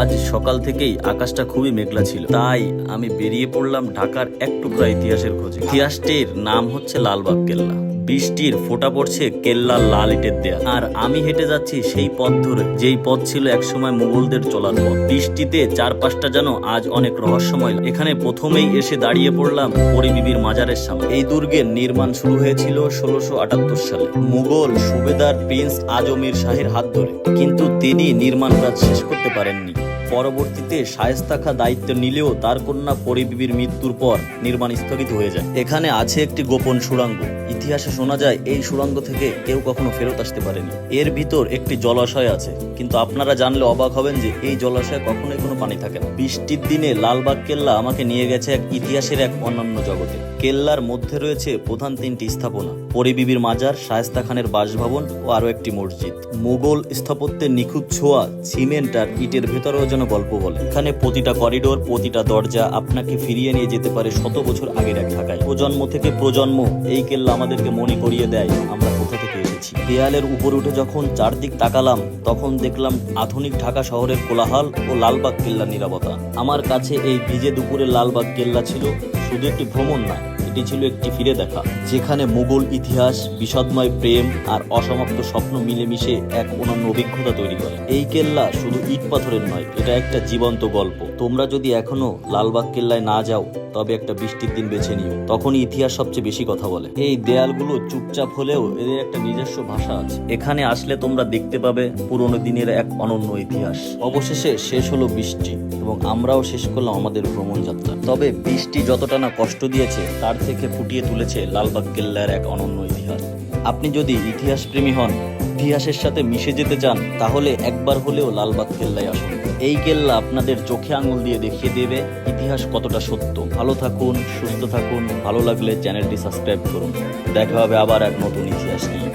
আজ সকাল থেকেই আকাশটা খুবই মেঘলা ছিল, তাই আমি বেরিয়ে পড়লাম ঢাকার এক টুকরা ইতিহাসের খোঁজে। ইতিহাসটির নাম হচ্ছে লালবাগ কেল্লা। বৃষ্টির ফোঁটা পড়ছে কেল্লার লাল ইটের দেয়া, আর আমি হেঁটে যাচ্ছি সেই পথ ধরে যেই পথ ছিল একসময় মুঘলদের চলার পথ। বৃষ্টিতে চারপাশটা যেন আজ অনেক রহস্যময়। এখানে প্রথমেই এসে দাঁড়িয়ে পড়লাম পরী বিবির মাজারের সামনে। এই দুর্গের নির্মাণ শুরু হয়েছিল 1678 সালে মুঘল সুবেদার প্রিন্স আজমির শাহের হাত ধরে, কিন্তু তিনি নির্মাণ কাজ শেষ করতে পারেননি। পরবর্তীতে শায়েস্তা খাঁ দায়িত্ব নিলেও তার কন্যা পরী বিবির মৃত্যুর পর নির্মাণ স্থগিত হয়ে যায়। এখানে আছে একটি গোপন সুড়ঙ্গ। ইতিহাসে শোনা যায় এই সুড়ঙ্গ থেকে কেউ কখনো ফেরত আসতে পারেনি। এর ভিতর একটি জলাশয় আছে, কিন্তু আপনারা জানলে অবাক হবেন যে এই জলাশয়ে কখনোই কোনো পানি থাকে না। বৃষ্টির দিনে লালবাগ কেল্লা আমাকে নিয়ে গেছে এক ইতিহাসের এক অনন্য জগতে। কেল্লার মধ্যে রয়েছে প্রধান তিনটি স্থাপনা: পরী বিবির মাজার, শায়েস্তা খানের বাসভবন ও আরো একটি মসজিদ। মুঘল স্থাপত্যের নিখুঁত ছোঁয়া সিমেন্ট আর ইটের ভেতরেও যেন গল্প বলে। এখানে প্রতিটা করিডোর, প্রতিটা দরজা আপনাকে ফিরিয়ে নিয়ে যেতে পারে 100 বছর আগের এক ঢাকায়। প্রজন্ম থেকে প্রজন্ম এই কেল্লা আমাদেরকে মনে করিয়ে দেয় আমরা কোথা থেকে এসেছি। দেয়ালের উপরে উঠে যখন চারদিক তাকালাম, তখন দেখলাম আধুনিক ঢাকা শহরের কোলাহল ও লালবাগ কেল্লার নীরবতা। আমার কাছে এই ভিজে দুপুরের লালবাগ কেল্লা ছিল শুধু একটি ভ্রমণ না, এটি ছিল একটি ফিরে দেখা, যেখানে মুঘল ইতিহাস, বিষাদময় প্রেম আর অসমাপ্ত স্বপ্ন মিলেমিশে এক অনন্য অভিজ্ঞতা তৈরি করে। এই কেল্লা শুধু ইট পাথরের নয়, এটা একটা জীবন্ত গল্প। তোমরা যদি এখনো লালবাগ কেল্লায় না যাও, তবে একটা বৃষ্টির দিন বেছে নিও, তখনই ইতিহাস সবচেয়ে বেশি কথা বলে। এই দেয়ালগুলো চুপচাপ হলেও এদের একটা নিজস্ব ভাষা আছে। এখানে আসলে তোমরা দেখতে পাবে পুরনো দিনের এক অনন্য ইতিহাস। অবশেষে শেষ হলো বৃষ্টি এবং আমরাও শেষ করলাম আমাদের ভ্রমণ যাত্রা। তবে বৃষ্টি যতটা না কষ্ট দিয়েছে, তার থেকে ফুটিয়ে তুলেছে লালবাগ কেল্লার এক অনন্য ইতিহাস। আপনি যদি ইতিহাস প্রেমী হন, ইতিহাসের সাথে মিশে যেতে চান, তাহলে একবার হলেও লালবাগ কেল্লায় আসুন। এই কেল্লা আপনাদের চোখে আঙুল দিয়ে দেখিয়ে দেবে ইতিহাস কতটা সত্য। ভালো থাকুন, সুস্থ থাকুন। ভালো লাগলে চ্যানেলটি সাবস্ক্রাইব করুন। দেখা হবে আবার এক নতুন ইতিহাস নিয়ে।